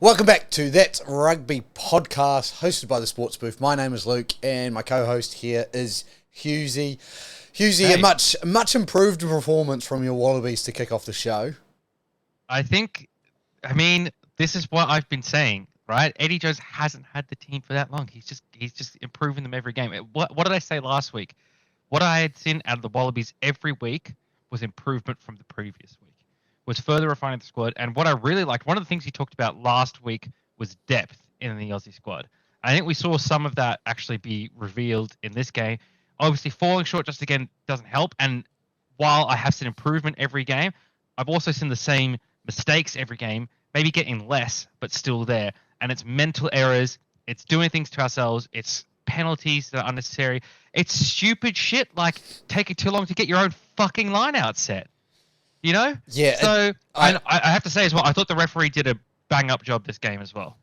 Welcome back to That Rugby Podcast, hosted by the Sports Booth. My name is Luke, and my co-host here is Hughesy. Hughesy, Hey. a much improved performance from your Wallabies to kick off the show. This is what I've been saying, right? Eddie Jones hasn't had the team for that long. He's just improving them every game. What did I say last week? What I had seen out of the Wallabies every week was improvement from the previous week. Was further refining the squad, and what I really liked, one of the things he talked about last week was depth in the Aussie squad. I think we saw some of that actually be revealed in this game. Obviously, falling short just again doesn't help, and while I have seen improvement every game, I've also seen the same mistakes every game, maybe getting less, but still there. And it's mental errors, it's doing things to ourselves, it's penalties that are unnecessary, it's stupid shit like taking too long to get your own fucking line out set. You know? Yeah. So, I have to say as well, I thought the referee did a bang-up job this game as well.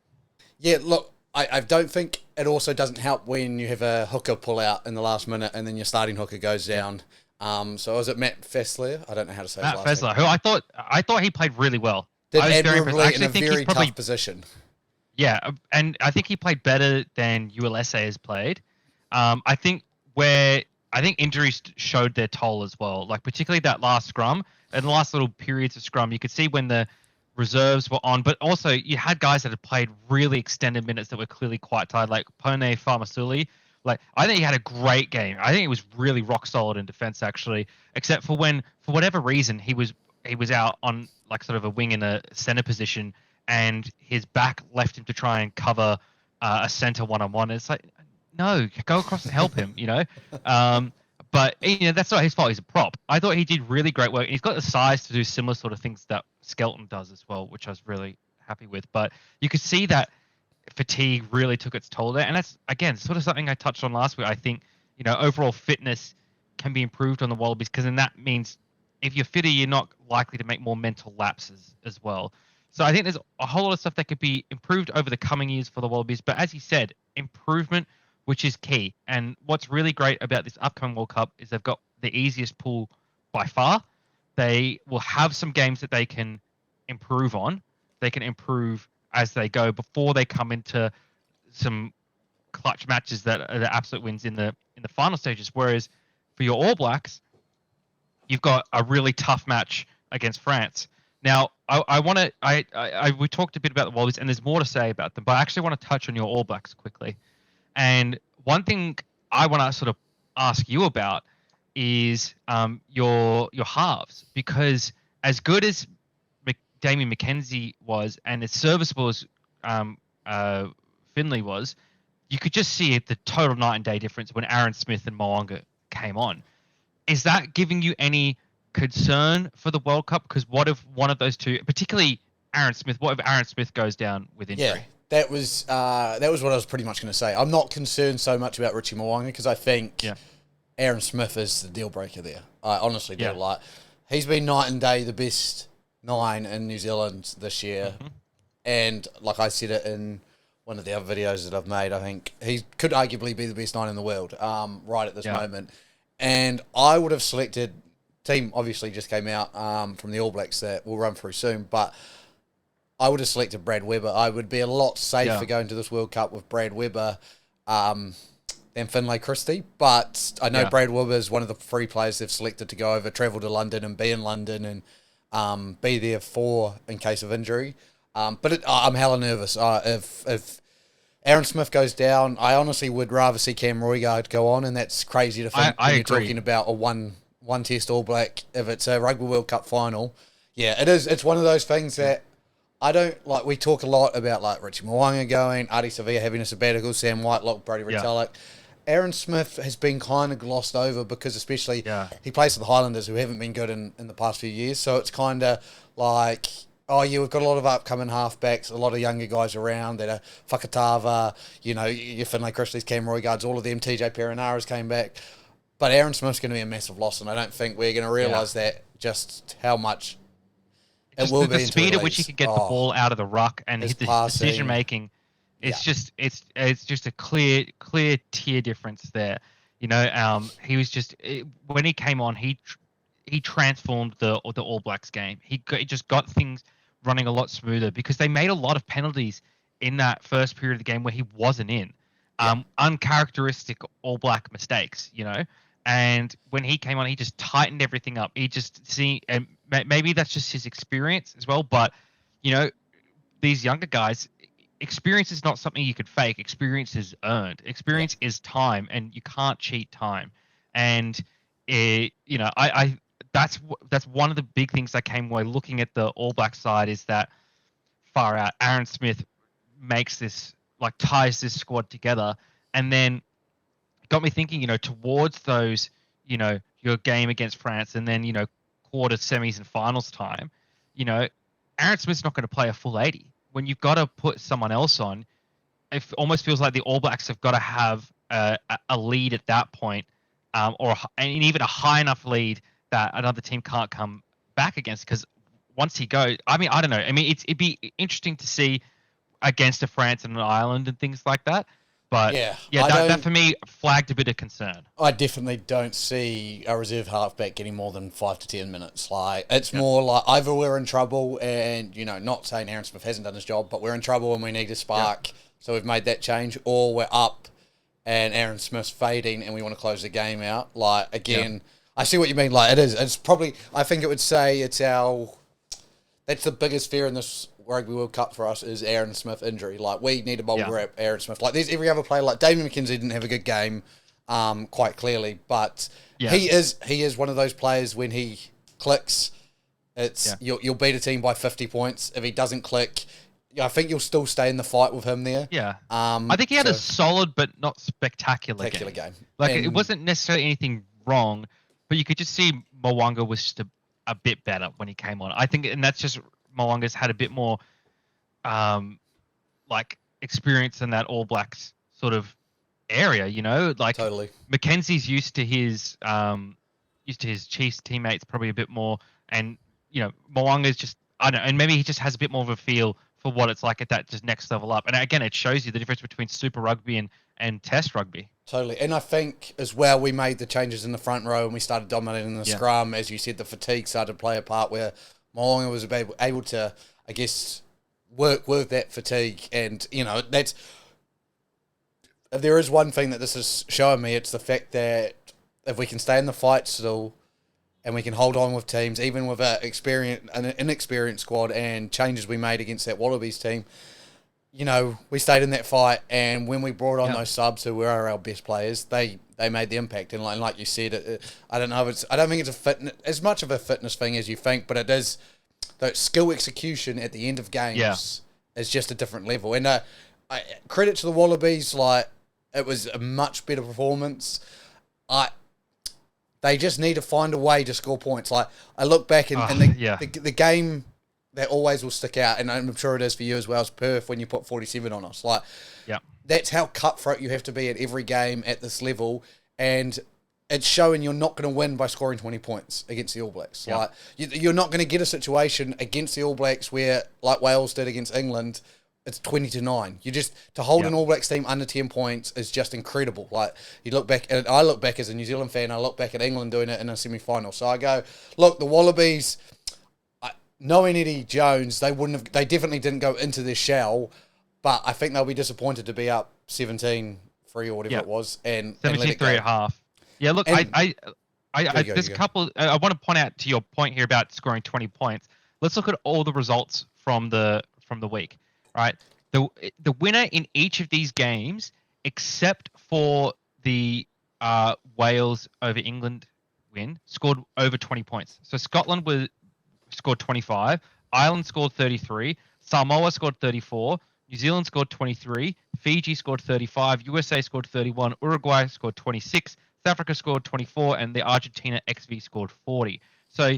Yeah, look, I don't think it also doesn't help when you have a hooker pull out in the last minute and then your starting hooker goes down. So was it Matt Fessler? I don't know how to say his Matt last name. Fessler, who I thought he played really well. Did I was very admirably impressed. in a I actually think very he's probably tough position. Yeah, and I think he played better than ULSA has played. I think injuries showed their toll as well. Like particularly that last scrum and the last little periods of scrum, you could see when the reserves were on, but also you had guys that had played really extended minutes that were clearly quite tired, like Pone Farmasuli. Like I think he had a great game. I think he was really rock solid in defense actually, except for when for whatever reason he was out on like sort of a wing in a center position, and his back left him to try and cover a center one-on-one. It's like, no, go across and help him, you know? But that's not his fault. He's a prop. I thought he did really great work. He's got the size to do similar sort of things that Skelton does as well, which I was really happy with. But you could see that fatigue really took its toll there. And that's, again, sort of something I touched on last week. I think, overall fitness can be improved on the Wallabies because then that means if you're fitter, you're not likely to make more mental lapses as well. So I think there's a whole lot of stuff that could be improved over the coming years for the Wallabies. But as you said, improvement, which is key. And what's really great about this upcoming World Cup is they've got the easiest pool by far. They will have some games that they can improve on. They can improve as they go before they come into some clutch matches that are the absolute wins in the final stages. Whereas for your All Blacks, you've got a really tough match against France. Now, we talked a bit about the Wallabies, and there's more to say about them, but I actually want to touch on your All Blacks quickly. And one thing I want to sort of ask you about is your halves, because as good as Damien McKenzie was and as serviceable as Finlay was, you could just see the total night and day difference when Aaron Smith and Mo'unga came on. Is that giving you any concern for the World Cup? Because what if one of those two, particularly Aaron Smith, what if Aaron Smith goes down with injury? Yeah. That was what I was pretty much going to say. I'm not concerned so much about Richie Mo'unga because I think Aaron Smith is the deal breaker there. I honestly do. Like, he's been night and day the best 9 in New Zealand this year, and like I said it in one of the other videos that I've made, I think he could arguably be the best 9 in the world right at this moment. And I would have selected. Team obviously just came out from the All Blacks that we'll run through soon, but I would have selected Brad Weber. I would be a lot safer going to this World Cup with Brad Weber than Finlay Christie. But I know Brad Weber is one of the 3 players they've selected to go over, travel to London and be in London and be there in case of injury. But I'm hella nervous. If Aaron Smith goes down, I honestly would rather see Cam Roigard go on, and that's crazy to think when you're talking about a one-test All Black if it's a Rugby World Cup final. Yeah, it is. It's one of those things that I don't like. We talk a lot about like Richie Mo'unga going, Adi Sevilla having a sabbatical, Sam Whitelock, Brody Retallick. Aaron Smith has been kind of glossed over because especially he plays for the Highlanders who haven't been good in the past few years. So it's kind of like, we've got a lot of upcoming halfbacks, a lot of younger guys around that are Whakatava, your Finlay Christie's, Cam Roygards, all of them, TJ Perinaras came back. But Aaron Smith's going to be a massive loss, and I don't think we're going to realise that just how much it will be. The speed at which he could get the ball out of the ruck and his decision making, it's just a clear tier difference there. He was just when he came on, he transformed the All Blacks game. He just got things running a lot smoother because they made a lot of penalties in that first period of the game where he wasn't in. Uncharacteristic All Black mistakes, And when he came on, he just tightened everything up. He just and maybe that's just his experience as well. But these younger guys, experience is not something you could fake. Experience is earned. Experience is time, and you can't cheat time. And that's one of the big things that came away looking at the All Black side is that far out. Aaron Smith makes this ties this squad together, and then got me thinking, towards those, your game against France and then, quarter, semis and finals time, Aaron Smith's not going to play a full 80. When you've got to put someone else on, it almost feels like the All Blacks have got to have a lead at that point, and even a high enough lead that another team can't come back against. Because once he goes, I don't know. It'd be interesting to see against a France and an Ireland and things like that. But that for me flagged a bit of concern. I definitely don't see a reserve halfback getting more than 5 to 10 minutes. It's more like either we're in trouble and, not saying Aaron Smith hasn't done his job, but we're in trouble and we need a spark. So we've made that change, or we're up and Aaron Smith's fading and we want to close the game out. I see what you mean. It's probably, I think it would say that's the biggest fear in this Rugby World Cup for us is Aaron Smith injury. We need to bubble wrap Aaron Smith. There's every other player. Damien McKenzie didn't have a good game, quite clearly, but he is one of those players when he clicks, you'll beat a team by 50 points. If he doesn't click, I think you'll still stay in the fight with him there. Yeah. I think he had a solid but not spectacular game. It wasn't necessarily anything wrong, but you could just see Mwanga was just a bit better when he came on. I think, and that's just Mwanga's had a bit more experience in that All Blacks sort of area, Totally. Mackenzie's used to his Chiefs teammates probably a bit more, and Mwanga's just, I don't know, and maybe he just has a bit more of a feel for what it's like at that just next level up. And again, it shows you the difference between Super Rugby and Test Rugby. Totally. And I think as well, we made the changes in the front row and we started dominating the scrum. As you said, the fatigue started to play a part where Mwanga was able to, I guess, work with that fatigue. And, that's... If there is one thing that this is showing me, it's the fact that if we can stay in the fight still and we can hold on with teams, even with an inexperienced squad and changes we made against that Wallabies team, we stayed in that fight, and when we brought on those subs who were our best players, they made the impact. And like you said, I don't know, I don't think it's as much of a fitness thing as you think, but it is the skill execution at the end of games is just a different level. And credit to the Wallabies, it was a much better performance. They just need to find a way to score points. I look back and the game that always will stick out, and I'm sure it is for you as well, is Perth when you put 47 on us. That's how cutthroat you have to be at every game at this level, and it's showing you're not going to win by scoring 20 points against the All Blacks. You're not going to get a situation against the All Blacks where, like Wales did against England, it's 20-9. To hold an All Blacks team under 10 points is just incredible. You look back, and I look back as a New Zealand fan, I look back at England doing it in a semi-final. So I go, look, the Wallabies, knowing Eddie Jones, they definitely didn't go into their shell, but I think they'll be disappointed to be up 17-3 or whatever it was, and 17-3 at half. Yeah, look, there's a couple. I want to point out to your point here about scoring 20 points. Let's look at all the results from the week. Right, the winner in each of these games, except for the Wales over England win, scored over 20 points. So Scotland scored 25, Ireland scored 33, Samoa scored 34, New Zealand scored 23, Fiji scored 35, USA scored 31, Uruguay scored 26, South Africa scored 24, and the Argentina XV scored 40. So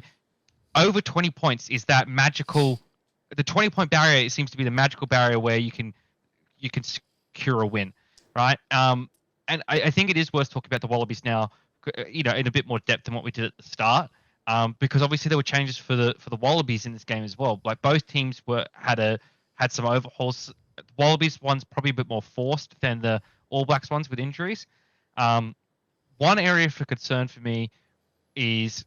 over 20 points is that magical. The 20-point barrier, it seems to be the magical barrier where you can secure a win, right? And I think it is worth talking about the Wallabies now, in a bit more depth than what we did at the start, because obviously there were changes for the Wallabies in this game as well. Both teams had some overhauls. The Wallabies one's probably a bit more forced than the All Blacks ones with injuries. One area for concern for me is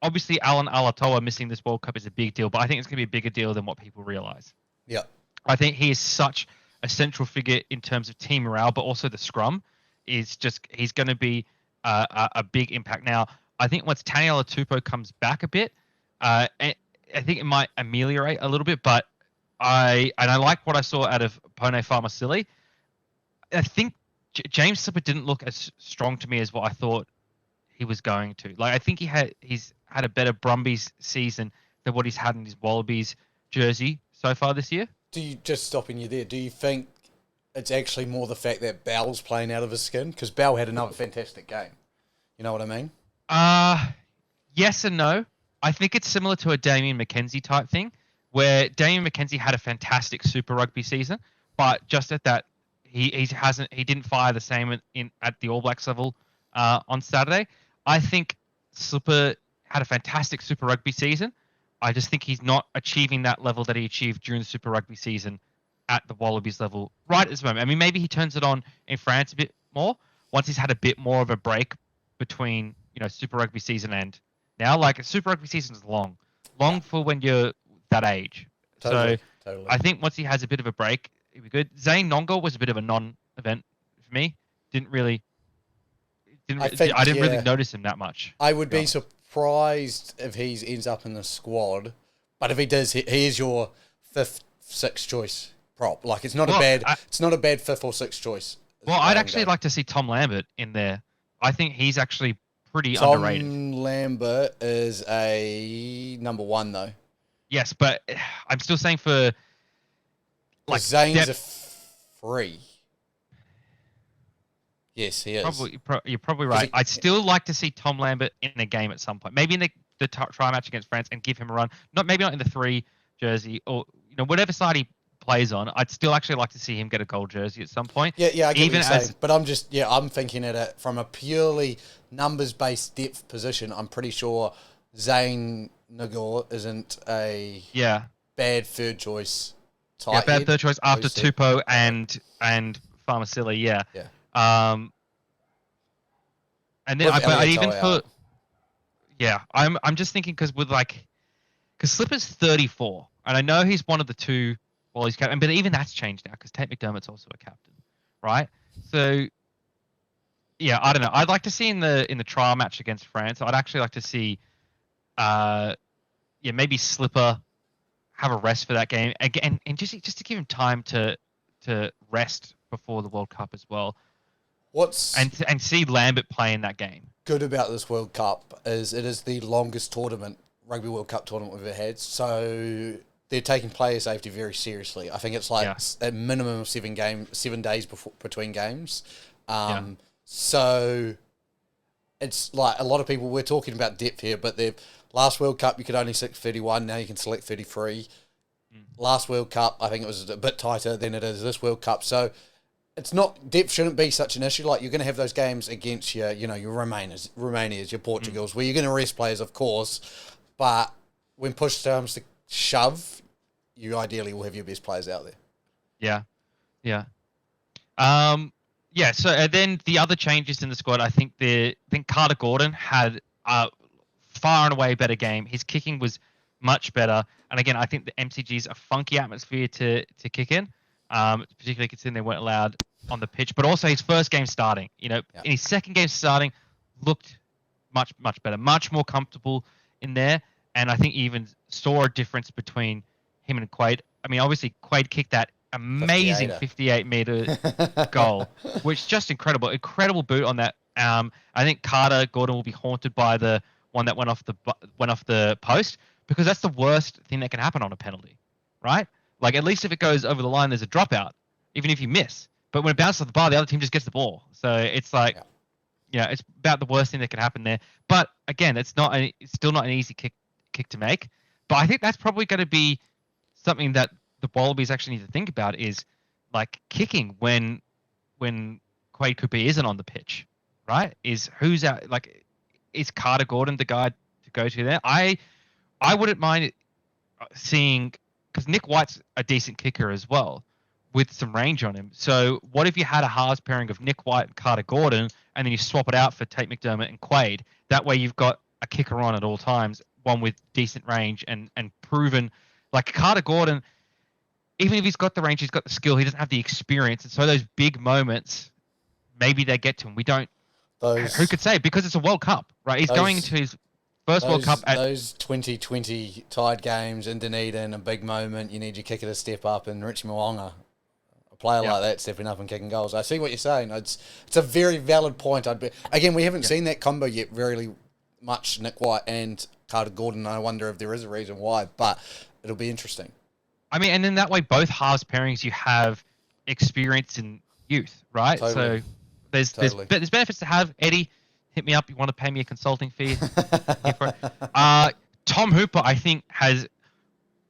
obviously Alan Alatoa missing this World Cup is a big deal, but I think it's going to be a bigger deal than what people realize. Yeah. I think he is such a central figure in terms of team morale, but also the scrum he's going to be a big impact. Now, I think once Taniela Tupou comes back a bit, I think it might ameliorate a little bit, but I like what I saw out of Pone Fa'amausili. I think James Slipper didn't look as strong to me as what I thought he was going to. Like, I think he's had a better Brumbies season than what he's had in his Wallabies jersey so far this year. Do you, just stopping you there, do you think it's actually more the fact that Bell's playing out of his skin? Because Bell had another fantastic game. You know what I mean? Yes and no. I think it's similar to a Damien McKenzie type thing, where Damien McKenzie had a fantastic Super Rugby season, but just at that, he didn't fire the same at the All Blacks level on Saturday. I think Slipper had a fantastic Super Rugby season. I just think he's not achieving that level that he achieved during the Super Rugby season at the Wallabies level right at this moment. I mean, maybe he turns it on in France a bit more once he's had a bit more of a break between, Super Rugby season and now. Like, a Super Rugby season is long for when you're that age. Totally. I think once he has a bit of a break, it'd be good. Zane Nongo was a bit of a non-event for me. I didn't really notice him that much. I would be surprised if he ends up in the squad, but if he does, he is your fifth, sixth choice prop. Like, it's not a bad fifth or sixth choice. Well, I'd actually like to see Tom Lambert in there. I think he's actually pretty underrated. Tom Lambert is a number one, though. Yes, but I'm still saying for Zane's a free. Yes, he is. You're probably right. I'd still like to see Tom Lambert in a game at some point. Maybe in the try match against France and give him a run. Maybe not in the 3 jersey or whatever side he plays on. I'd still actually like to see him get a gold jersey at some point. Yeah, I get what you're saying. But I'm thinking at it from a purely numbers-based depth position. I'm pretty sure Zane Nagor isn't a bad third choice. Bad third choice after Tupou and Fa'amausili. Yeah. And then I'm just thinking because Slipper's 34, and I know he's one of the 2 Wallabies captain, but even that's changed now because Tate McDermott's also a captain, right? So yeah, I don't know. I'd like to see in the trial match against France. I'd actually like to see, maybe Slipper have a rest for that game again, and just to give him time to rest before the World Cup as well. And see Lambert play in that game. Good about this World Cup is it is the longest Rugby World Cup tournament we've ever had. So they're taking player safety very seriously. I think it's a minimum of 7 days between games. So it's like a lot of people, we're talking about depth here, but the last World Cup you could only select 31, now you can select 33. Last World Cup, I think it was a bit tighter than it is this World Cup. So it's not, depth shouldn't be such an issue. Like, you're going to have those games against your Romanias, your Portugals, where you're going to rest players, of course, but when push comes to shove, you ideally will have your best players out there. Yeah. So and then the other changes in the squad, I think Carter Gordon had a far and away better game. His kicking was much better, and again, I think the MCG's a funky atmosphere to kick in, particularly considering they weren't allowed on the pitch. But also his first game starting, in his second game starting, looked much better, much more comfortable in there, and I think even saw a difference between him and Quaid. I mean, obviously Quaid kicked that amazing 58-meter goal, which is just incredible boot on that. I think Carter Gordon will be haunted by the one that went off the post, because that's the worst thing that can happen on a penalty, right? Like, at least if it goes over the line, there's a dropout, even if you miss. But when it bounces off the bar, the other team just gets the ball. So it's like, it's about the worst thing that can happen there. But again, it's still not an easy kick to make. But I think that's probably going to be something that the Wallabies actually need to think about, is like kicking when Quade Cooper isn't on the pitch, right? Who's out? Like, is Carter Gordon the guy to go to there? I wouldn't mind seeing, because Nick White's a decent kicker as well, with some range on him. So what if you had a halves pairing of Nick White and Carter Gordon, and then you swap it out for Tate McDermott and Quade? That way you've got a kicker on at all times, one with decent range and proven. Like Carter Gordon, even if he's got the range, he's got the skill, he doesn't have the experience. And so those big moments, maybe they get to him. We don't. Who could say? Because it's a World Cup, right? He's going into his first World Cup. Those 2020 tied games in Dunedin, a big moment, you need your kicker to step up, and Richie Mo'unga, a player like that stepping up and kicking goals. I see what you're saying. It's a very valid point. Again, we haven't seen that combo yet very much, Nick White and Carter Gordon. I wonder if there is a reason why, but it'll be interesting. I mean, and in that way, both halves pairings, you have experience in youth, right? Totally. So there's benefits to have. Eddie, hit me up. You want to pay me a consulting fee? Tom Hooper, I think,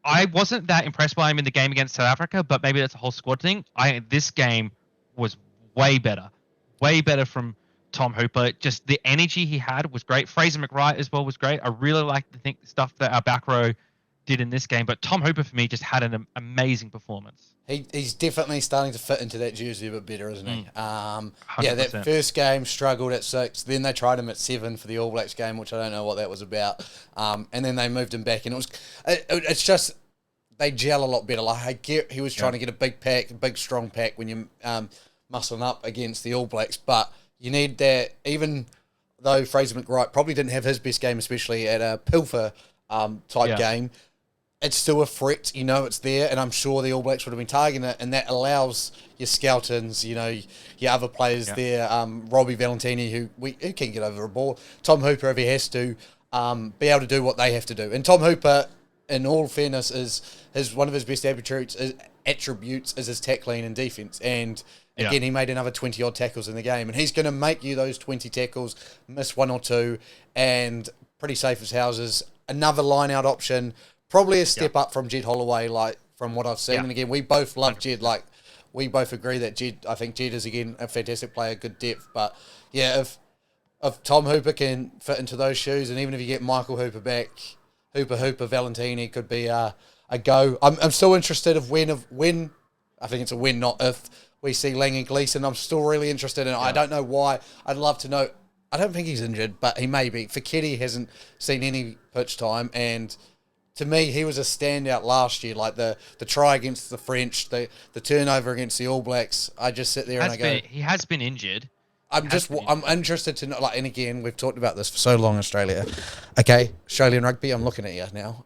I wasn't that impressed by him in the game against South Africa, but maybe that's a whole squad thing. This game was way better from Tom Hooper. Just the energy he had was great. Fraser McWright as well was great. I really liked the stuff that our back row did in this game, but Tom Hooper for me just had an amazing performance. He's definitely starting to fit into that jersey a bit better, isn't he? That first game struggled at 6, then they tried him at 7 for the All Blacks game, which I don't know what that was about, and then they moved him back, and it's just they gel a lot better. Like I get he was trying to get a big strong pack when you're muscling up against the All Blacks, but you need that. Even though Fraser McWright probably didn't have his best game, especially at a Pilfer type game, it's still a threat, it's there, and I'm sure the All Blacks would have been targeting it, and that allows your Skeltons, your other players there, Robbie Valentini, who can get over a ball, Tom Hooper, if he has to, be able to do what they have to do. And Tom Hooper, in all fairness, is one of his best attributes is his tackling and defence, and again, he made another 20-odd tackles in the game, and he's going to make you those 20 tackles, miss one or two, and pretty safe as houses. Another line-out option, probably a step up from Jed Holloway, like from what I've seen. And again, we both love Jed. Like we both agree that I think Jed is again a fantastic player, good depth. But if Tom Hooper can fit into those shoes, and even if you get Michael Hooper back, Hooper Valentini could be a go. I'm still interested when I think it's a win, not if we see Lang and Gleeson. I'm still really interested in it. I don't know why. I'd love to know. I don't think he's injured, but he may be. Fekete hasn't seen any pitch time, and to me, he was a standout last year. Like the try against the French, the turnover against the All Blacks. I just sit there and I go, he has been injured. I'm interested to know. Like, and again, we've talked about this for so long, Australia. Okay, Australian rugby. I'm looking at you now.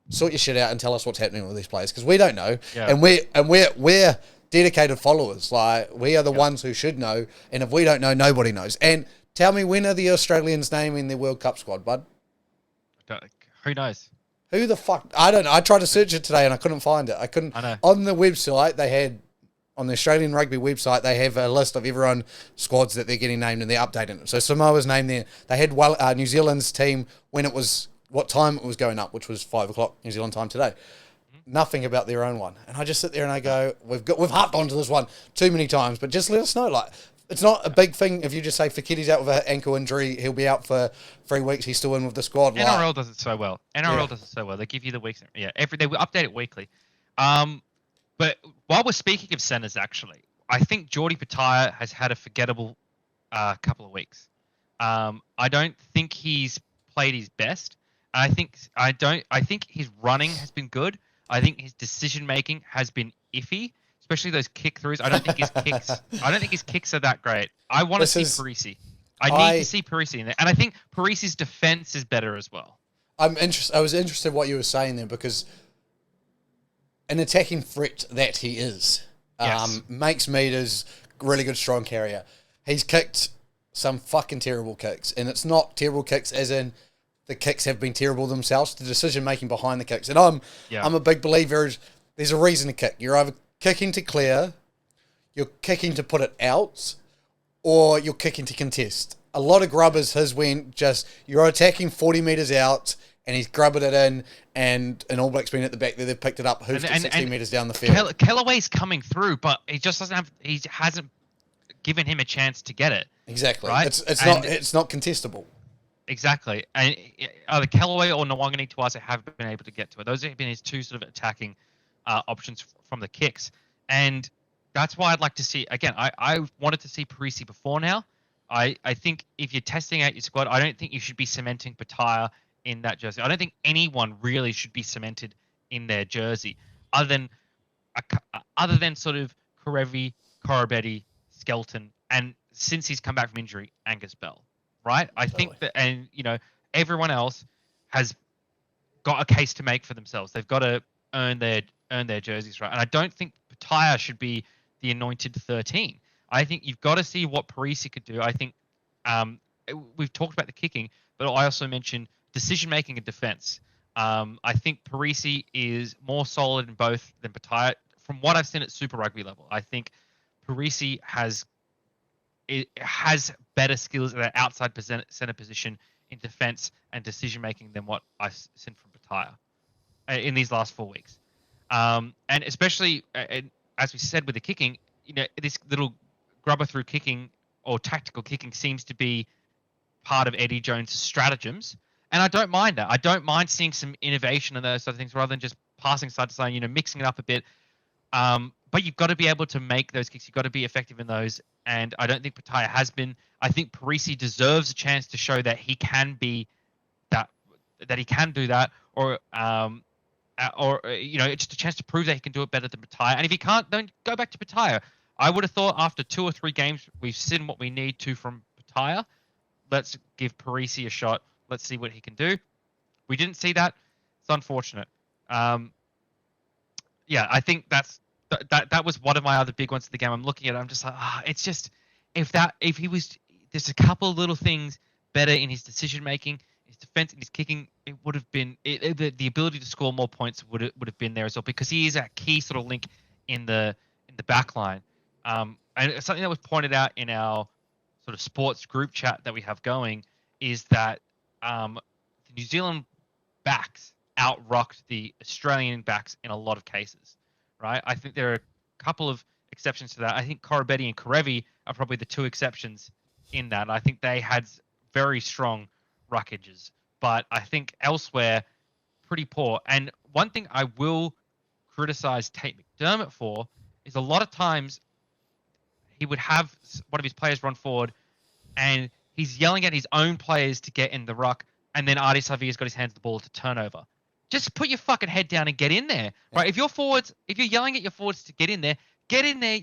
Sort your shit out and tell us what's happening with these players, because we don't know, and we're dedicated followers. Like we are the ones who should know, and if we don't know, nobody knows. And tell me, when are the Australians naming their World Cup squad, bud? Who knows? Who the fuck? I don't know. I tried to search it today and I couldn't find it. I know. On the website, on the Australian Rugby website, they have a list of everyone squads that they're getting named and they're updating it. So Samoa's named there. They had New Zealand's team when it was, what time it was going up, which was 5 o'clock New Zealand time today. Nothing about their own one. And I just sit there and I go, we've harped onto this one too many times, but just let us know. Like, it's not a big thing if you just say Fekete's out with an ankle injury, he'll be out for 3 weeks, he's still in with the squad. NRL does it so well. Does it so well. They give you the weeks. Yeah, they will update it weekly. But while we're speaking of centers, actually, I think Geordie Pataya has had a forgettable couple of weeks. I don't think he's played his best. I think his running has been good. I think his decision making has been iffy, especially those kick throughs. I don't think his kicks are that great. I want to see Parisi. I need to see Parisi in there, and I think Parisi's defense is better as well. I was interested in what you were saying there, because an attacking threat that he is, makes meters, really good strong carrier. He's kicked some fucking terrible kicks, and it's not terrible kicks as in the kicks have been terrible themselves, the decision making behind the kicks. And I'm a big believer there's a reason to kick. You're either kicking to clear, you're kicking to put it out, or you're kicking to contest. A lot of grubbers, his went just, you're attacking 40 metres out, and he's grubbed it in, and an All Black's been at the back there, they've picked it up, hoofed it 60 metres down the field. Kellaway's coming through, but he just hasn't given him a chance to get it. Exactly. Right? It's not contestable. Exactly. And either Kellaway or Nwangani Tuasa have been able to get to it. Those have been his two sort of attacking options from the kicks. And that's why I'd like to see, again, I wanted to see Parisi before now, I think if you're testing out your squad, I don't think you should be cementing Pattaya in that jersey. I don't think anyone really should be cemented in their jersey, other than sort of Karevi, Korobetti, Skelton, and since he's come back from injury, Angus Bell, right? I think that, and everyone else has got a case to make for themselves. They've got to earn their jerseys, right? And I don't think Pattaya should be the anointed 13. I think you've got to see what Parisi could do. I think we've talked about the kicking, but I also mentioned decision making and defense. I think Parisi is more solid in both than Pattaya. From what I've seen at Super Rugby level, I think Parisi has better skills at that outside center position in defense and decision making than what I've seen from Pattaya in these last 4 weeks. And especially, as we said with the kicking, this little grubber through kicking or tactical kicking seems to be part of Eddie Jones' stratagems. And I don't mind that. I don't mind seeing some innovation and those sort of things rather than just passing side to side, mixing it up a bit. But you've got to be able to make those kicks. You've got to be effective in those. And I don't think Pattaya has been. I think Parisi deserves a chance to show that he can be that he can do that, or just a chance to prove that he can do it better than Pattaya. And if he can't, then go back to Pattaya. I would have thought after 2 or 3 games, we've seen what we need to from Pattaya. Let's give Parisi a shot. Let's see what he can do. We didn't see that. It's unfortunate. I think that was one of my other big ones of the game. I'm looking at it. I'm just like, it's just if he was just a couple of little things better in his decision making, his defense, and his kicking, it would have been the ability to score more points would have been there as well, because he is a key sort of link in the back line. And something that was pointed out in our sort of sports group chat that we have going is that the New Zealand backs out-rocked the Australian backs in a lot of cases, right? I think there are a couple of exceptions to that. I think Korobetti and Karevi are probably the 2 exceptions in that. I think they had very strong ruckages, but I think elsewhere, pretty poor. And one thing I will criticize Tate McDermott for is a lot of times he would have one of his players run forward and he's yelling at his own players to get in the ruck, and then Artie Savia's got his hands on the ball to turnover. Just put your fucking head down and get in there, right? If you're yelling at your forwards to get in there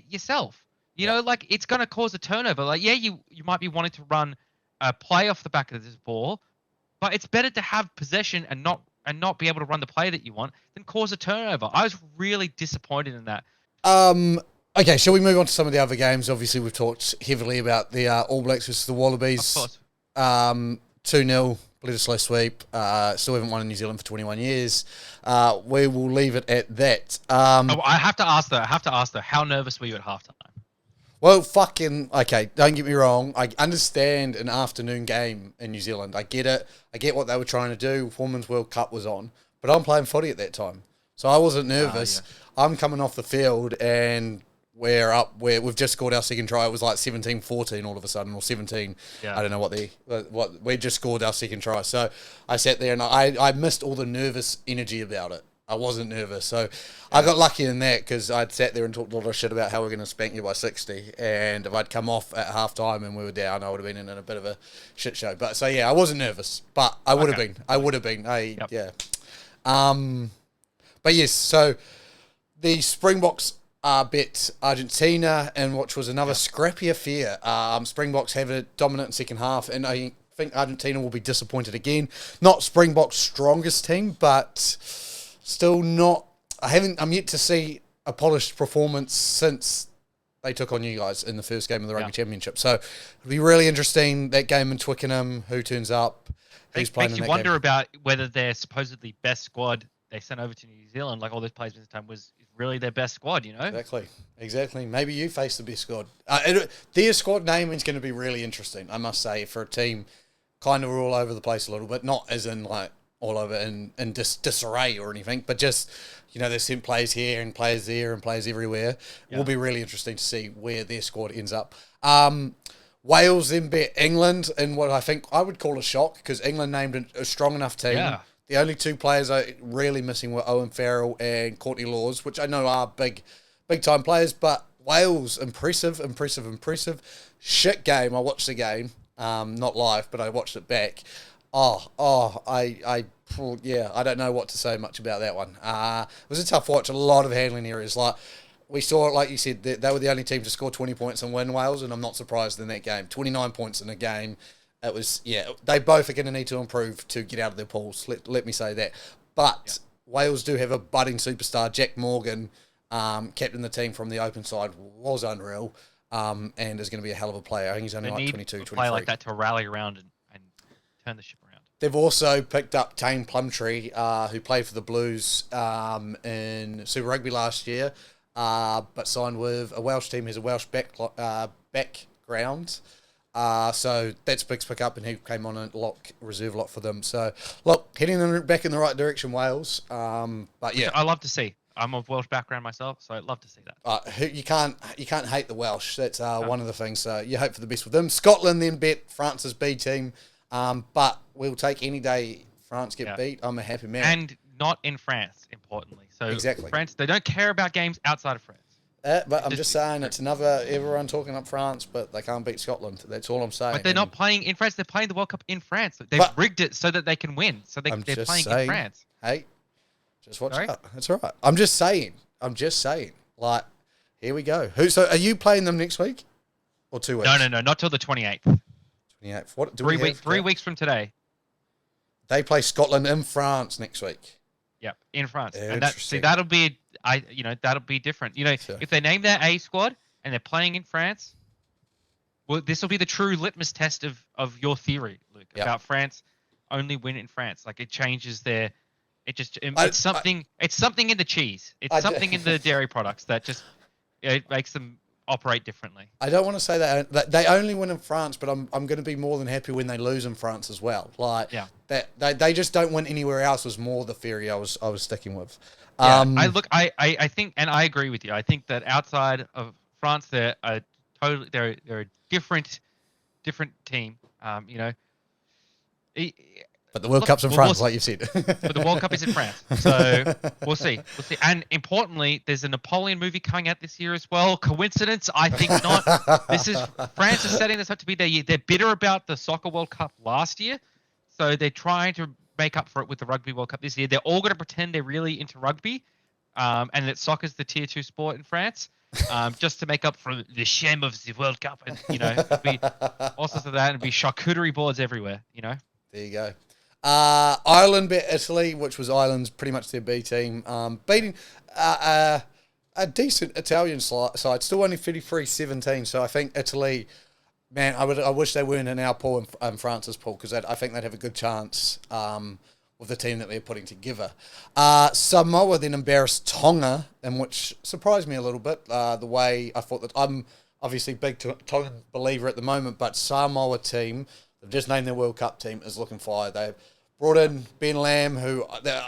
yourself. It's going to cause a turnover. You might be wanting to run a play off the back of this ball, but it's better to have possession and not be able to run the play that you want than cause a turnover. I was really disappointed in that. Okay, shall we move on to some of the other games? Obviously, we've talked heavily about the All Blacks versus the Wallabies. Of course. 2-0, bleed a slow sweep. Still haven't won in New Zealand for 21 years. We will leave it at that. I have to ask though, how nervous were you at halftime? Well, okay, don't get me wrong. I understand an afternoon game in New Zealand. I get it. I get what they were trying to do. Women's World Cup was on. But I'm playing footy at that time. So I wasn't nervous. Yeah. I'm coming off the field and we've just scored our second try. It was like 17-14 all of a sudden, or 17. Yeah. I don't know what we just scored our second try. So I sat there and I missed all the nervous energy about it. I wasn't nervous. So I got lucky in that because I'd sat there and talked a lot of shit about how we're going to spank you by 60. And if I'd come off at halftime and we were down, I would have been in a bit of a shit show. But so, yeah, I wasn't nervous, but I would have been. I would have been. Yeah. But yes, so the Springboks bet Argentina, and which was another scrappy affair. Springboks have a dominant second half, and I think Argentina will be disappointed again. Not Springboks' strongest team, but still not. I'm yet to see a polished performance since they took on you guys in the first game of the Rugby Championship. So it'll be really interesting, that game in Twickenham, who turns up, who's playing in that game. Makes you wonder about whether their supposedly best squad they sent over to New Zealand, like all those players this time, was really their best squad, Exactly. Maybe you face the best squad. Their squad naming is going to be really interesting, I must say, for a team kind of all over the place a little bit, not as in like all over in disarray or anything, but just, there's some players here and players there and players everywhere. It will be really interesting to see where their squad ends up. Wales then bet England in what I think I would call a shock, because England named a strong enough team. Yeah. The only 2 players really missing were Owen Farrell and Courtney Laws, which I know are big time players, but Wales, impressive. Shit game. I watched the game, not live, but I watched it back. I don't know what to say much about that one. It was a tough watch. A lot of handling areas. Like we saw, like you said, they were the only team to score 20 points and win, Wales, and I'm not surprised in that game. 29 points in a game. It was, they both are going to need to improve to get out of their pools. Let me say that. But Wales do have a budding superstar, Jack Morgan, captain the team from the open side, was unreal, and is going to be a hell of a player. I think he's only like 22, 23. Play like that to rally around and turn the ship around. They've also picked up Tane Plumtree, who played for the Blues in Super Rugby last year, but signed with a Welsh team. Has a Welsh background. So that's big to pick up, and he came on a reserve lot for them. So, look, heading them back in the right direction, Wales. But yeah, I love to see. I'm of Welsh background myself, so I'd love to see that. You can't hate the Welsh. That's one of the things. So you hope for the best with them. Scotland then bet France's B team, but we'll take any day France get beat. I'm a happy man. And not in France, importantly. So exactly. France, they don't care about games outside of France. But I'm just saying, it's another, everyone talking up France, but they can't beat Scotland. That's all I'm saying. But they're not playing in France. They're playing the World Cup in France. They've rigged it so that they can win. So they're playing in France. Hey, just watch out. That's all right. I'm just saying. Like, here we go. So are you playing them next week? Or 2 weeks? No. Not till the 28th. 28th. What, do 3 weeks from today. They play Scotland in France next week. Yep, in France. And that'll be... that'll be different. If they name their A squad and they're playing in France, well, this will be the true litmus test of your theory, Luke, about France only win in France. Like it changes it's something in the cheese. It's something in the dairy products that just it makes them operate differently. I don't want to say that they only win in France, but I'm going to be more than happy when they lose in France as well. Like that they just don't win anywhere else was more the theory I was sticking with. I think, and I agree with you. I think that outside of France, they're a different team. But the World Cup's in France, like you said. But the World Cup is in France, so we'll see. And importantly, there's a Napoleon movie coming out this year as well. Coincidence? I think not. France is setting this up to be their year. They're bitter about the Soccer World Cup last year, so they're trying to make up for it with the Rugby World Cup this year. They're all going to pretend they're really into rugby, and that soccer's the tier 2 sport in France, just to make up for the shame of the World Cup. And it'd be all sorts of that, and it'd be charcuterie boards everywhere. There you go. Ireland beat Italy, which was Ireland's pretty much their B team, beating a decent Italian side, still only 33-17. So I think Italy, man, I wish they weren't in our pool and France's pool, because I think they'd have a good chance with the team that they're putting together. Samoa then embarrassed Tonga, and which surprised me a little bit. The way I thought that I'm obviously a big Tongan believer at the moment, but Samoa team, they've just named their World Cup team, is looking fire. They've brought in Ben Lamb,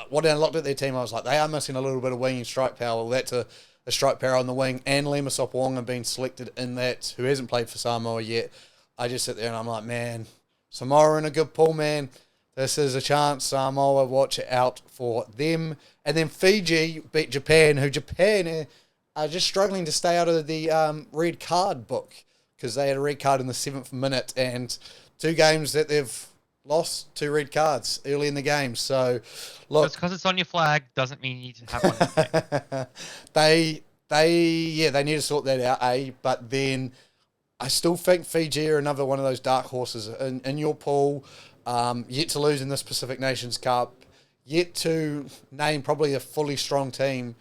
when I looked at their team, I was like, they are missing a little bit of wing and strike power. Well, that's a strike power on the wing, and Lema Sopwonga being selected in that, who hasn't played for Samoa yet. I just sit there and I'm like, man, Samoa are in a good pool, man. This is a chance. Samoa, watch out for them. And then Fiji beat Japan, who Japan are just struggling to stay out of the red card book, because they had a red card in the 7th minute, and 2 games that they've lost, 2 red cards early in the game. So, look, just because it's on your flag doesn't mean you need to have one. They need to sort that out, But then I still think Fiji are another one of those dark horses in your pool, yet to lose in this Pacific Nations Cup, yet to name probably a fully strong team,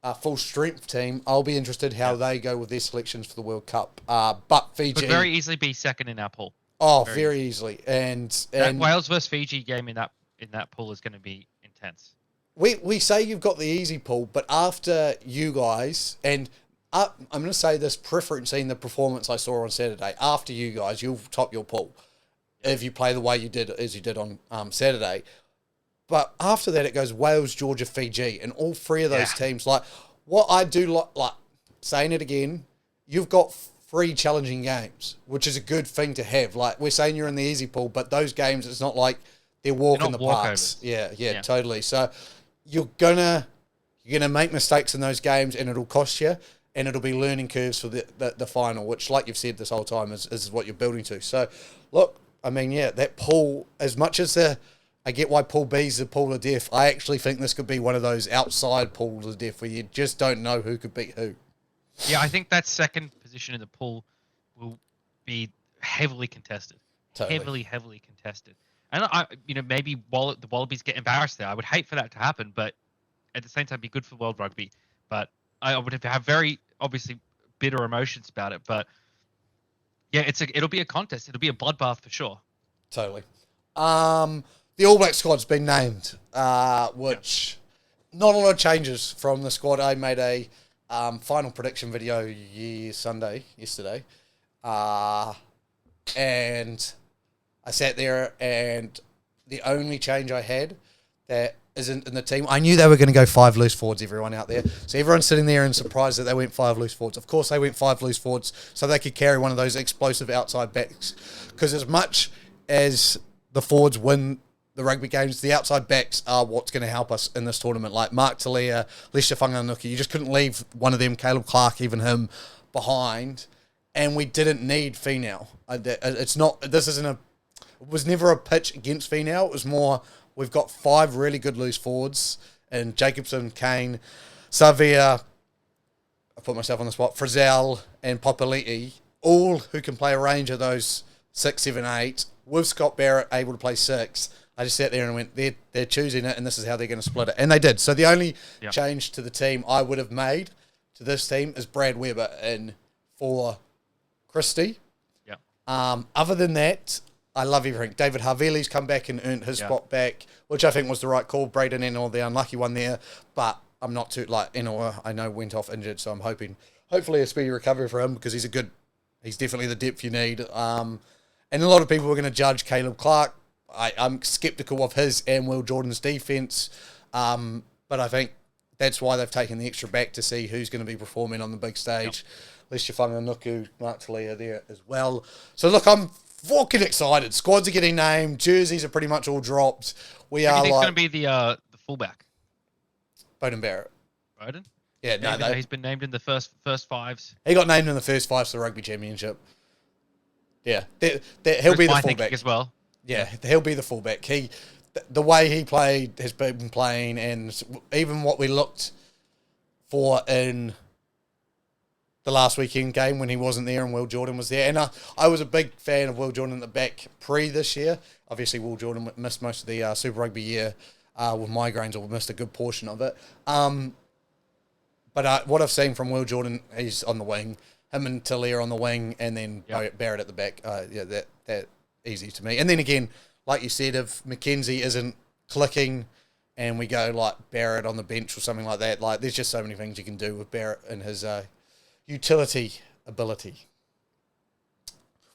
a full strength team. I'll be interested how they go with their selections for the World Cup. But Fiji could very easily be second in our pool. Oh, very easily. And Wales versus Fiji game in that pool is going to be intense. We say you've got the easy pool, but after you guys, and I'm going to say this, preferencing the performance I saw on Saturday, after you guys, you'll top your pool if you play the way you did on Saturday. But after that, it goes Wales, Georgia, Fiji, and all 3 of those teams. Like, what I do like saying it again, you've got 3 challenging games, which is a good thing to have. Like, we're saying you're in the easy pool, but those games, it's not like they're walk in the parks. Yeah, totally. So you're gonna make mistakes in those games, and it'll cost you. and it'll be learning curves for the final, which, like you've said this whole time, is what you're building to. So, look, I mean, yeah, that pool, as much as I get why Pool B is the pool of death, I actually think this could be one of those outside pools of death where you just don't know who could beat who. Yeah, I think that second position in the pool will be heavily contested. Totally. Heavily contested. And maybe the Wallabies get embarrassed there. I would hate for that to happen, but at the same time, be good for World Rugby. But I would have very obviously bitter emotions about it. But yeah, it'll be a contest. It'll be a bloodbath for sure. Totally. The All Black squad's been named, which not a lot of changes from the squad. I made a final prediction video yesterday, and I sat there, and the only change I had that isn't in the team, I knew they were going to go 5 loose forwards, everyone out there. So everyone's sitting there and surprised that they went 5 loose forwards. Of course they went 5 loose forwards so they could carry one of those explosive outside backs. Because as much as the forwards win the rugby games, the outside backs are what's going to help us in this tournament. Like Mark Talia, Leisha Whanganuku, you just couldn't leave one of them, Caleb Clark, even him, behind. And we didn't need Finau. It was never a pitch against Finau. It was more, we've got 5 really good loose forwards, and Jacobson, Kane, Savia, I put myself on the spot, Frizzell and Papali'i, all who can play a range of those 6, 7, 8, with Scott Barrett able to play 6. I just sat there and went, they're choosing it, and this is how they're going to split it. And they did. So the only change to the team I would have made to this team is Brad Weber in for Christie. Yeah. Other than that, I love everything. David Havili's come back and earned his spot back, which I think was the right call. Braden Ennor, the unlucky one there, but I'm not too, Ennor, I know went off injured, so I'm hopefully a speedy recovery for him, because he's definitely the depth you need. And a lot of people were going to judge Caleb Clark. I'm sceptical of his and Will Jordan's defence, but I think that's why they've taken the extra back to see who's going to be performing on the big stage. Leisha Whanganuku, Mark Talia there as well. So look, I'm fucking excited. Squads are getting named. Jerseys are pretty much all dropped. Who do you think's going to be the fullback? Bowden Barrett. Bowden? Yeah, he's been named in the first 5s. He got named in the first 5s for the Rugby Championship. Yeah, he'll be the fullback as well. Yeah, he'll be the fullback. The way he played has been playing, and even what we looked for in the last weekend game when he wasn't there and Will Jordan was there. And I was a big fan of Will Jordan at the back this year. Obviously, Will Jordan missed most of the Super Rugby year with migraines, or missed a good portion of it. But what I've seen from Will Jordan, he's on the wing. Him and Talia on the wing, and then Barrett at the back. That easy to me. And then again, like you said, if McKenzie isn't clicking and we go like Barrett on the bench or something like that, there's just so many things you can do with Barrett and his utility ability.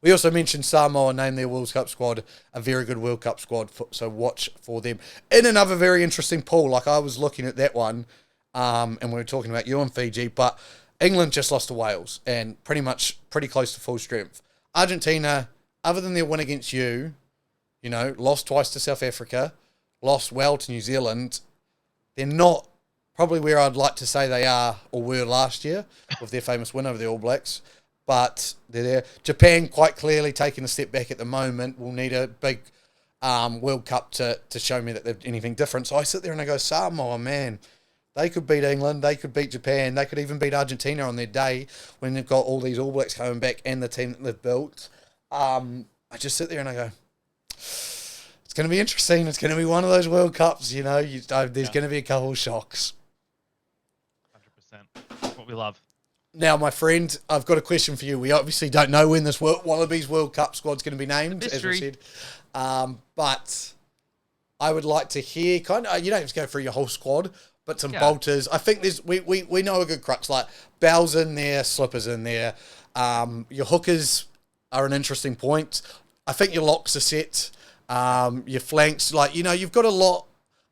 We also mentioned Samoa named their World Cup squad a very good World Cup squad, so watch for them. In another very interesting pool, I was looking at that one, and we were talking about you and Fiji, but England just lost to Wales and pretty close to full strength. Argentina, other than their win against you, lost twice to South Africa, lost well to New Zealand. They're not probably where I'd like to say they are or were last year with their famous win over the All Blacks, but they're there. Japan quite clearly taking a step back at the moment. We'll need a big World Cup to show me that they're anything different. So I sit there and I go, Samoa, man, they could beat England, they could beat Japan, they could even beat Argentina on their day when they've got all these All Blacks coming back and the team that they've built. I just sit there and I go, it's going to be interesting. It's going to be one of those World Cups, there's going to be a couple of shocks. 100%. That's what we love. Now, my friend, I've got a question for you. We obviously don't know when this Wallabies World Cup squad's going to be named, as we said. But I would like to hear, you don't have to go through your whole squad, but some bolters. I think we know a good crux, like Bell's in there, Slipper's in there. Your hookers are an interesting point. I think your locks are set. Your flanks, you've got a lot.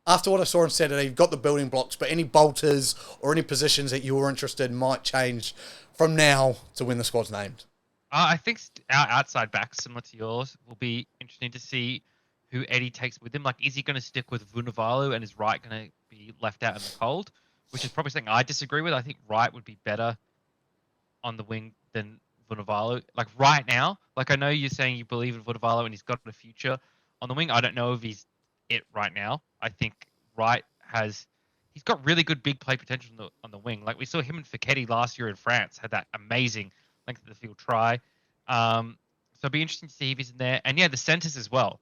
After what I saw on Saturday, you've got the building blocks, but any bolters or any positions that you were interested in might change from now to when the squad's named. I think our outside backs, similar to yours, will be interesting to see who Eddie takes with him. Is he going to stick with Vunivalu and is Wright going to be left out in the cold? Which is probably something I disagree with. I think Wright would be better on the wing than Vunivalu. Like right now, like I know you're saying you believe in Vunivalu and he's got a future on the wing. I don't know if he's it right now. I think Wright he's got really good big play potential on the wing. Like we saw him and Fekete last year in France had that amazing length of the field try. So it'll be interesting to see if he's in there. And yeah, the centers as well.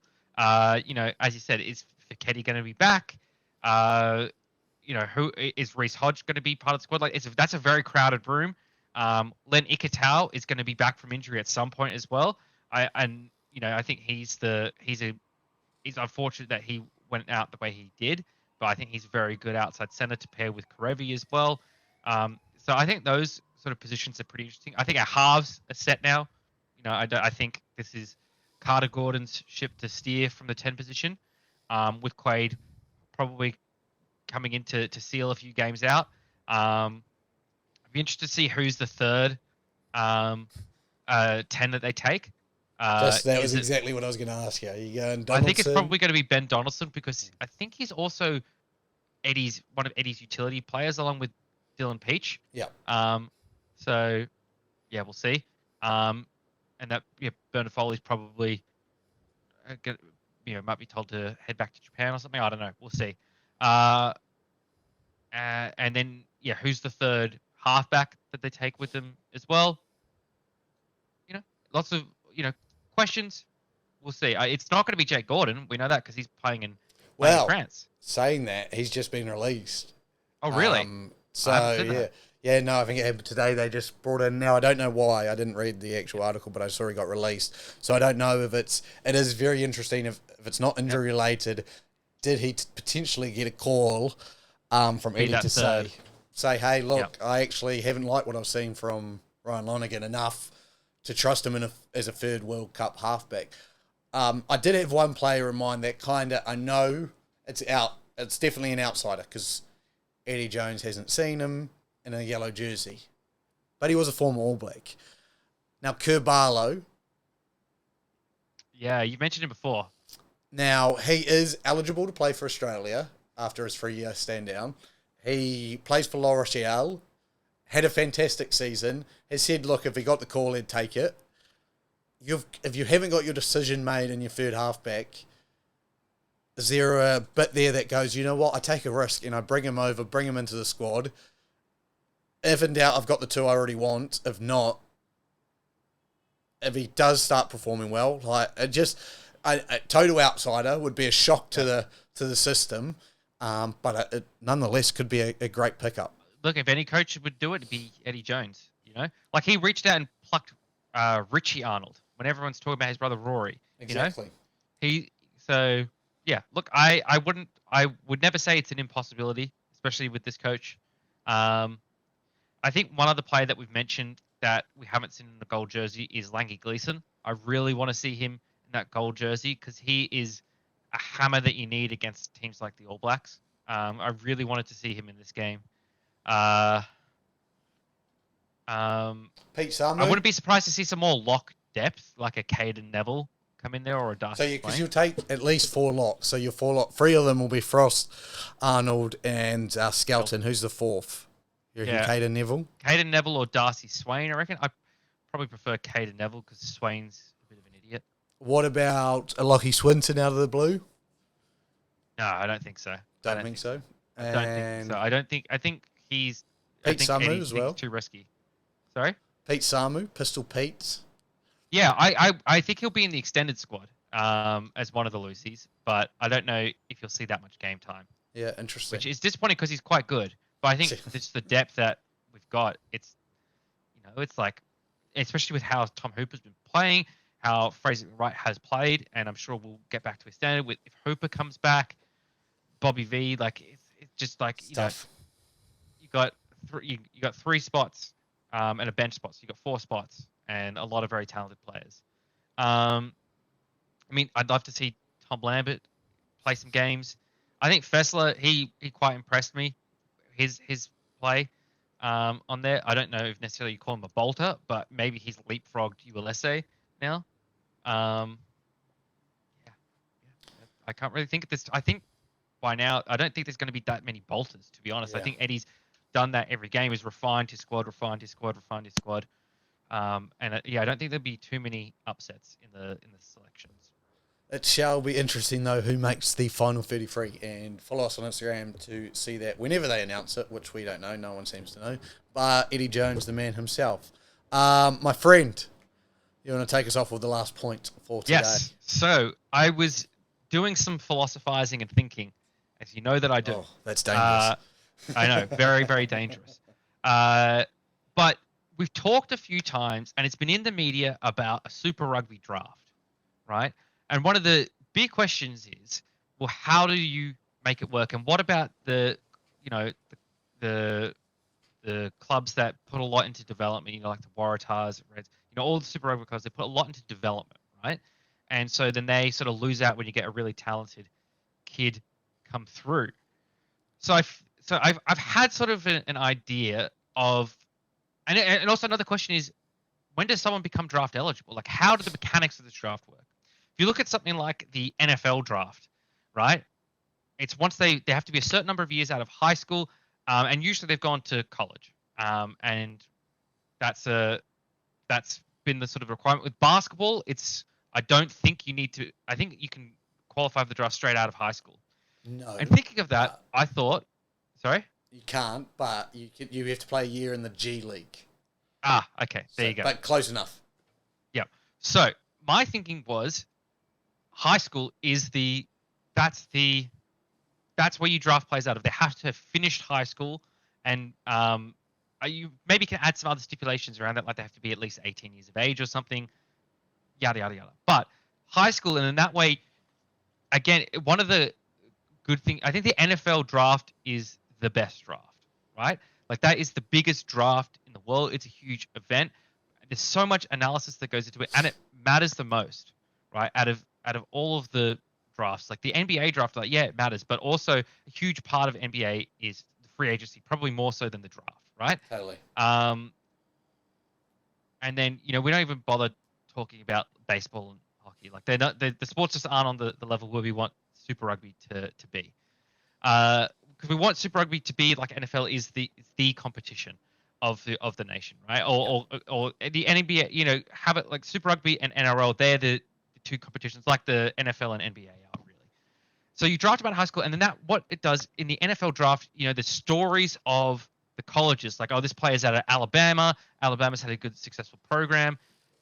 You know, as you said, is Fekete going to be back? You know, who is Reece Hodge going to be part of the squad? Like that's a very crowded room. Len Ikitau is going to be back from injury at some point as well. You know, I think he's unfortunate that he went out the way he did, but I think he's very good outside center to pair with Karevi as well. So I think those sort of positions are pretty interesting. I think our halves are set now. You know, I think this is Carter Gordon's ship to steer from the 10 position, with Quaid probably coming in to seal a few games out. I'd be interested to see who's the third 10 that they take. That was exactly what I was going to ask you. Are you going Donaldson? I think it's probably going to be Ben Donaldson because I think he's also one of Eddie's utility players along with Dylan Peach. Yeah. So yeah, we'll see. And that Bernard Foley's probably might be told to head back to Japan or something. I don't know. We'll see. And then who's the third halfback that they take with them as well? You know, lots of questions. We'll see. It's not going to be Jake Gordon. We know that because he's playing in France. Saying that, he's just been released. Oh, really? No, I think it happened today. They just brought in. Now I don't know why. I didn't read the actual article, but I saw he got released. So I don't know if it is very interesting if it's not injury related. Did he potentially get a call from Eddie to say, hey, look, I actually haven't liked what I've seen from Ryan Lonergan enough to trust him as a third World Cup halfback. I did have one player in mind that I know it's definitely an outsider because Eddie Jones hasn't seen him in a yellow jersey. But he was a former All Black. Now, Kerr Barlow. Yeah, you mentioned him before. Now, he is eligible to play for Australia after his 3-year stand down. He plays for La Rochelle. Had a fantastic season. Has said, look, if he got the call, he'd take it. If you haven't got your decision made in your third halfback, is there a bit there that goes, you know what, I take a risk and I bring him over, bring him into the squad. If in doubt, I've got the two I already want. If not, if he does start performing well, a total outsider would be a shock to the system, but it nonetheless could be a great pickup. Look, if any coach would do it, it'd be Eddie Jones. You know, like he reached out and plucked Richie Arnold when everyone's talking about his brother Rory. Exactly. Look, I would never say it's an impossibility, especially with this coach. I think one other player that we've mentioned that we haven't seen in the gold jersey is Langy Gleeson. I really want to see him in that gold jersey because he is a hammer that you need against teams like the All Blacks. I really wanted to see him in this game. Pete Samu. I wouldn't be surprised to see some more lock depth, like a Caden Neville come in there or a Darcy. So because you'll take at least 4 locks. So your 4 lock, 3 of them will be Frost, Arnold, and Skelton. Who's the fourth? You reckon Caden Neville? Caden Neville or Darcy Swain, I reckon. I probably prefer Caden Neville because Swain's a bit of an idiot. What about a Lockie Swinton out of the blue? No, I don't think so. I don't think so. I think he's... Pete Samu as well? Too risky. Sorry? Pete Samu, Pistol Pete. Yeah, I think he'll be in the extended squad as one of the Lucies, but I don't know if you'll see that much game time. Yeah, interesting. Which is disappointing because he's quite good. But I think it's the depth that we've got. It's like, especially with how Tom Hooper's been playing, how Fraser Wright has played, and I'm sure we'll get back to his standard with if Hooper comes back, Bobby V. Like it's just like you got 3 spots and a bench spot, so you got 4 spots and a lot of very talented players. I mean, I'd love to see Tom Lambert play some games. I think Fessler, he quite impressed me. His play on there. I don't know if necessarily you call him a bolter, but maybe he's leapfrogged ULSA now. I can't really think of this. I think by now, I don't think there's going to be that many bolters, to be honest. Yeah. I think Eddie's done that every game, is refined his squad. I don't think there'll be too many upsets in the selections. It shall be interesting, though, who makes the final 33. And follow us on Instagram to see that whenever they announce it, which we don't know. No one seems to know. But Eddie Jones, the man himself. My friend, you want to take us off with the last point for today? Yes. So I was doing some philosophizing and thinking, as you know that I do. Oh, that's dangerous. I know. Very, very dangerous. But we've talked a few times, and it's been in the media about a Super Rugby draft, right? And one of the big questions is, well, how do you make it work? And what about the clubs that put a lot into development, like the Waratahs, Reds, all the Super Rugby clubs, they put a lot into development, right? And so then they sort of lose out when you get a really talented kid come through. So I've had sort of an idea of, and also another question is, when does someone become draft eligible? Like, how do the mechanics of this draft work? If you look at something like the NFL draft, right? It's once they have to be a certain number of years out of high school, and usually they've gone to college, and that's been the sort of requirement. With basketball, I don't think you need to. I think you can qualify for the draft straight out of high school. No. And thinking of that, I thought, sorry, you can't, but you have to play a year in the G League. Okay, there you go. But close enough. Yeah. So my thinking was, high school is that's where you draft players out of. They have to have finished high school, and you maybe can add some other stipulations around that, like they have to be at least 18 years of age or something, yada yada yada. But high school, and in that way, again, one of the good things, I think the NFL draft is the best draft, right? Like, that is the biggest draft in the world. It's a huge event. There's so much analysis that goes into it, and it matters the most, right? Out of all of the drafts, like the NBA draft, like, yeah, it matters, but also a huge part of NBA is the free agency, probably more so than the draft, right? Totally. And then, we don't even bother talking about baseball and hockey. Like, they're not, the sports just aren't on the level where we want Super Rugby to be. Because we want Super Rugby to be like NFL is the competition of the nation, right? Or the NBA, have it like Super Rugby and NRL. They're the two competitions, like the NFL and NBA are, really. So you draft about high school, and then what it does in the NFL draft, the stories of the colleges, like, oh, this player's out of Alabama. Alabama's had a good, successful program.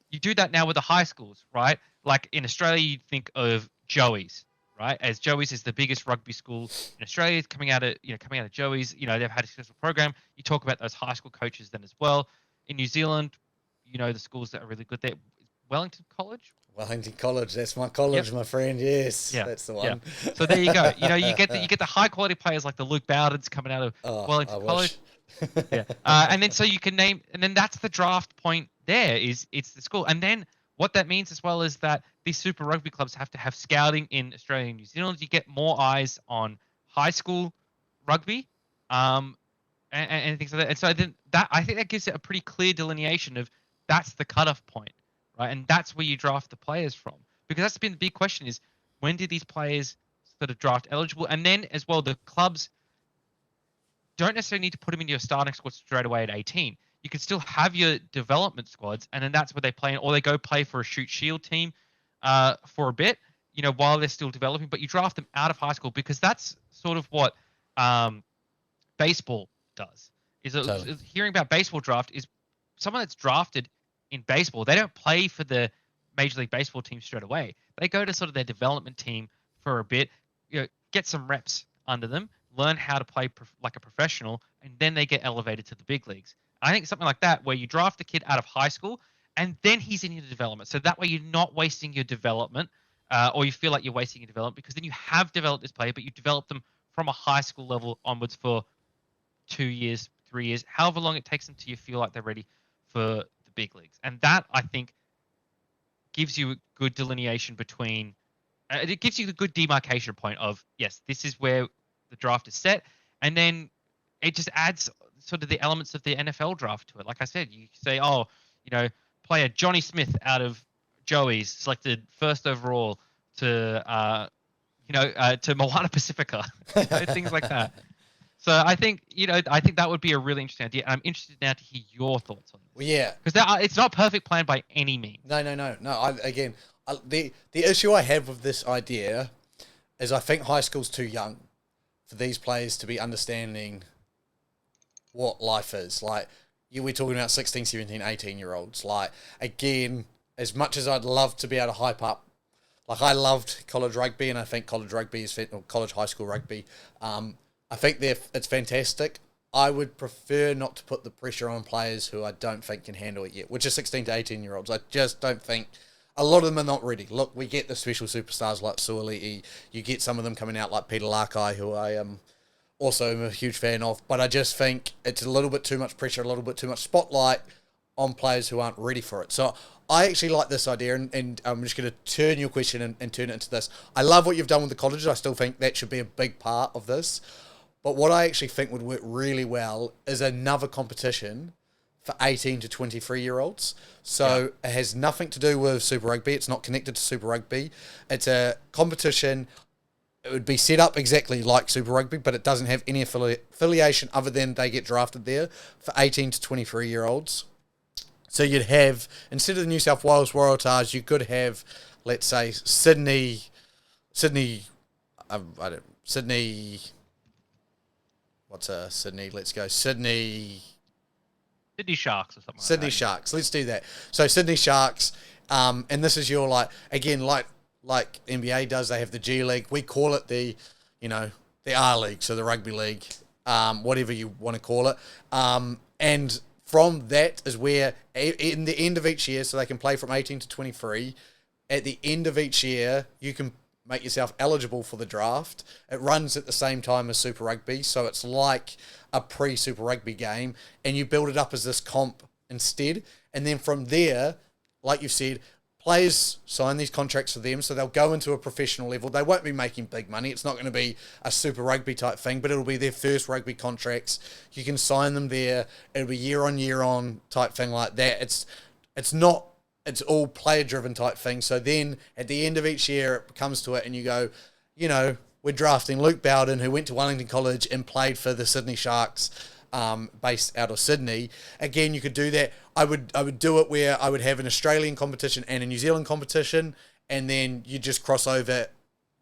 You do that now with the high schools, right? Like in Australia, you'd think of Joey's, right? As Joey's is the biggest rugby school in Australia, coming out of Joey's, they've had a successful program. You talk about those high school coaches then as well. In New Zealand, the schools that are really good there. Wellington College, that's my college, yep. My friend. Yes, yeah. That's the one. Yeah. So there you go. You get the high quality players like the Luke Bowdens coming out of Wellington College. Yeah. And then so you can name, and then that's the draft point. It's the school, and then what that means as well is that these Super Rugby clubs have to have scouting in Australia and New Zealand. You get more eyes on high school rugby, and things like that. And so then I think that gives it a pretty clear delineation of that's the cutoff point, right? And that's where you draft the players from, because that's been the big question: is when did these players sort of draft eligible? And then as well, the clubs don't necessarily need to put them into your starting squad straight away at 18. You can still have your development squads, and then that's where they play, or they go play for a shoot shield team for a bit, while they're still developing. But you draft them out of high school, because that's sort of what baseball does. Totally. Hearing about baseball draft is someone that's drafted in baseball. They don't play for the Major League Baseball team straight away. They go to sort of their development team for a bit, get some reps under them, learn how to play like a professional, and then they get elevated to the big leagues. I think something like that, where you draft the kid out of high school and then he's in your development. So that way you're not wasting your development, or you feel like you're wasting your development, because then you have developed this player, but you develop them from a high school level onwards for 2 years, 3 years, however long it takes them till you feel like they're ready for the big leagues. And that, I think, gives you a good delineation between it gives you the good demarcation point of, yes, this is where the draft is set, and then it just adds sort of the elements of the NFL draft to it. Like I said, you say, player Johnny Smith out of Joey's selected first overall to Moana Pacifica, things like that. So I think that would be a really interesting idea. I'm interested now to hear your thoughts on this. Well, yeah, because it's not a perfect plan by any means. No. The issue I have with this idea is I think high school's too young for these players to be understanding what life is. Like, we're talking about 16, 17, 18-year-olds. Like, again, as much as I'd love to be able to hype up, like, I loved college rugby, and I think college rugby or college high school rugby. I think it's fantastic. I would prefer not to put the pressure on players who I don't think can handle it yet, which is 16 to 18-year-olds. I just don't think a lot of them are not ready. Look, we get the special superstars like Suoli'i. You get some of them coming out like Peter Lakai, who I am also a huge fan of. But I just think it's a little bit too much pressure, a little bit too much spotlight on players who aren't ready for it. So I actually like this idea, and I'm just going to turn your question and turn it into this. I love what you've done with the colleges. I still think that should be a big part of this. But what I actually think would work really well is another competition for 18 to 23-year-olds. So It has nothing to do with Super Rugby. It's not connected to Super Rugby. It's a competition. It would be set up exactly like Super Rugby, but it doesn't have any affiliation other than they get drafted there for 18 to 23-year-olds. So you'd have, instead of the New South Wales Waratahs, you could have, let's say, Sydney, what's Sydney? Let's go Sydney Sharks or something. Sydney Sharks. Let's do that. So Sydney Sharks, and this is your like NBA does. They have the G League. We call it the R League, so the rugby league, whatever you want to call it. And from that is where in the end of each year, so they can play from 18 to 23. At the end of each year, you can make yourself eligible for the draft. It runs at the same time as Super Rugby, so it's like a pre-Super Rugby game, and you build it up as this comp instead. And then from there, like you've said, players sign these contracts for them, so they'll go into a professional level. They won't be making big money. It's not going to be a Super Rugby type thing, but it'll be their first rugby contracts. You can sign them there. It'll be year on type thing like that. It's all player-driven type thing. So then, at the end of each year, it comes to it, and you go, we're drafting Luke Bowden, who went to Wellington College and played for the Sydney Sharks, based out of Sydney. Again, you could do that. I would do it where I would have an Australian competition and a New Zealand competition, and then you just cross over,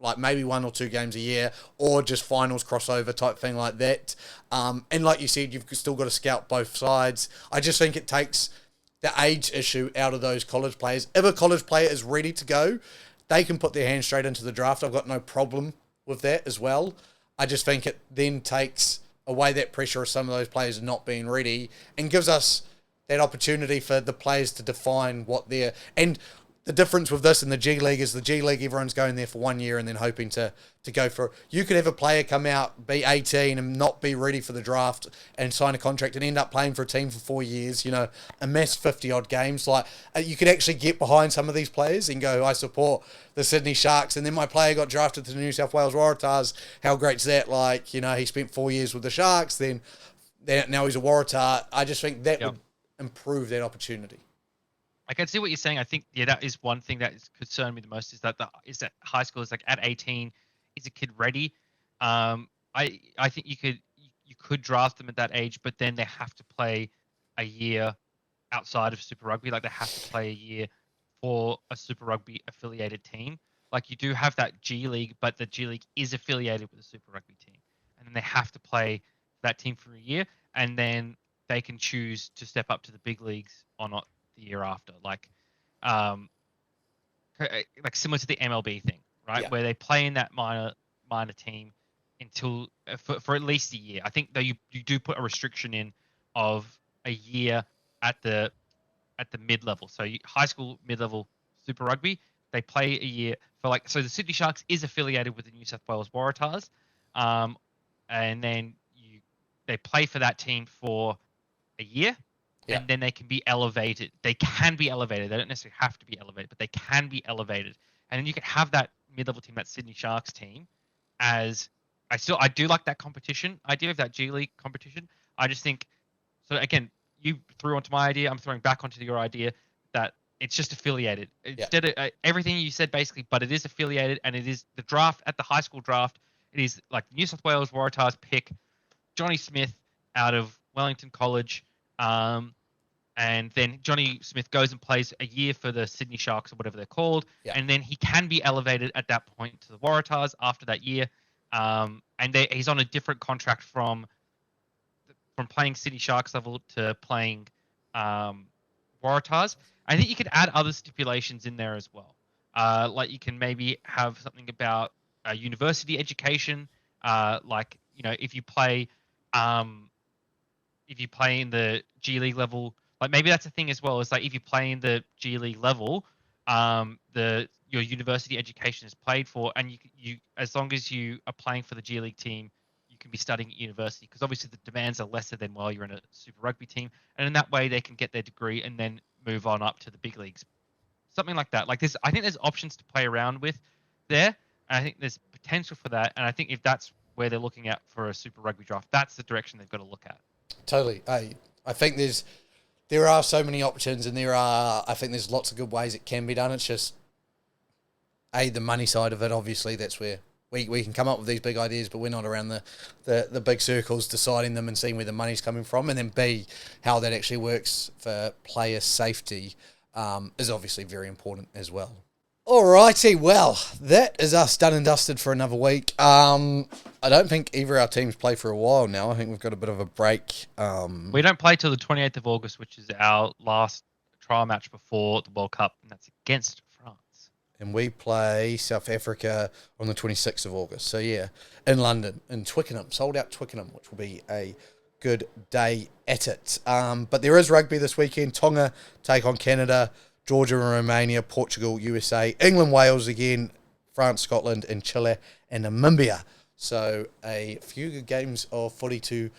like maybe 1 or 2 games a year, or just finals crossover type thing like that. And like you said, you've still got to scout both sides. I just think it takes the age issue out of those college players. If a college player is ready to go, they can put their hand straight into the draft. I've got no problem with that as well. I just think it then takes away that pressure of some of those players not being ready and gives us that opportunity for the players to define what they're... And the difference with this and the G League is the G League, everyone's going there for 1 year and then hoping to go for... You could have a player come out, be 18 and not be ready for the draft and sign a contract and end up playing for a team for 4 years, amass 50-odd games. Like, you could actually get behind some of these players and go, I support the Sydney Sharks, and then my player got drafted to the New South Wales Waratahs. How great's that? Like, he spent 4 years with the Sharks, then now he's a Waratah. I just think that would improve that opportunity. I can see what you're saying. I think that is one thing that is concerned me the most is that high school is like at 18, is a kid ready? I think you could draft them at that age, but then they have to play a year outside of Super Rugby. Like they have to play a year for a Super Rugby affiliated team. Like you do have that G League, but the G League is affiliated with a Super Rugby team, and then they have to play that team for a year, and then they can choose to step up to the big leagues or not the year after, like similar to the MLB thing, right? Yeah. Where they play in that minor team until for at least a year. I think though you do put a restriction in of a year at the mid level. So high school mid level Super Rugby, they play a year for so the Sydney Sharks is affiliated with the New South Wales Waratahs, and then they play for that team for a year. Yeah. And then they can be elevated. They can be elevated. They don't necessarily have to be elevated, but they can be elevated. And then you can have that mid-level team, that Sydney Sharks team, as I do like that competition idea of that G League competition. I just think, so again, you threw onto my idea. I'm throwing back onto your idea that it's just affiliated. Instead of everything you said basically, but it is affiliated, and it is the draft at the high school draft. It is like New South Wales Waratahs pick Johnny Smith out of Wellington College. And then Johnny Smith goes and plays a year for the Sydney Sharks or whatever they're called. Yeah. And then he can be elevated at that point to the Waratahs after that year. And he's on a different contract from playing Sydney Sharks level to playing Waratahs. I think you could add other stipulations in there as well. Like you can maybe have something about university education. Like, if you play in the G League level, like maybe that's a thing as well. It's like if you play in the G League level, your university education is paid for, and you as long as you are playing for the G League team, you can be studying at university, because obviously the demands are lesser than while you're in a Super Rugby team, and in that way they can get their degree and then move on up to the big leagues, something like that. Like I think there's options to play around with there, and I think there's potential for that, and I think if that's where they're looking at for a Super Rugby draft, that's the direction they've got to look at. Totally. I think there are so many options, and I think there's lots of good ways it can be done. It's just, the money side of it, obviously, that's where we can come up with these big ideas, but we're not around the big circles deciding them and seeing where the money's coming from. And then B, how that actually works for player safety is obviously very important as well. Alrighty, well, that is us done and dusted for another week. I don't think either of our teams play for a while now. I think we've got a bit of a break. We don't play till the 28th of August, which is our last trial match before the World Cup, and that's against France. And we play South Africa on the 26th of August. So, yeah, in London, in Twickenham, sold out Twickenham, which will be a good day at it. But there is rugby this weekend. Tonga take on Canada. Georgia and Romania, Portugal, USA, England, Wales again, France, Scotland, and Chile and Namibia. So a few good games of footy to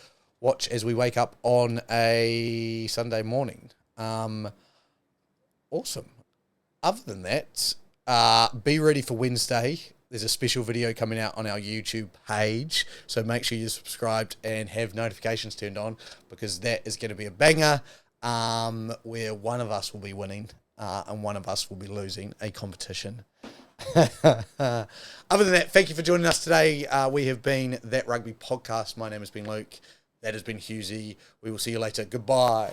watch as we wake up on a Sunday morning. Awesome. Other than that, be ready for Wednesday. There's a special video coming out on our YouTube page, so make sure you're subscribed and have notifications turned on, because that is going to be a banger, where one of us will be winning. And one of us will be losing a competition. Other than that, thank you for joining us today. We have been That Rugby Podcast. My name has been Luke. That has been Husey. We will see you later. Goodbye.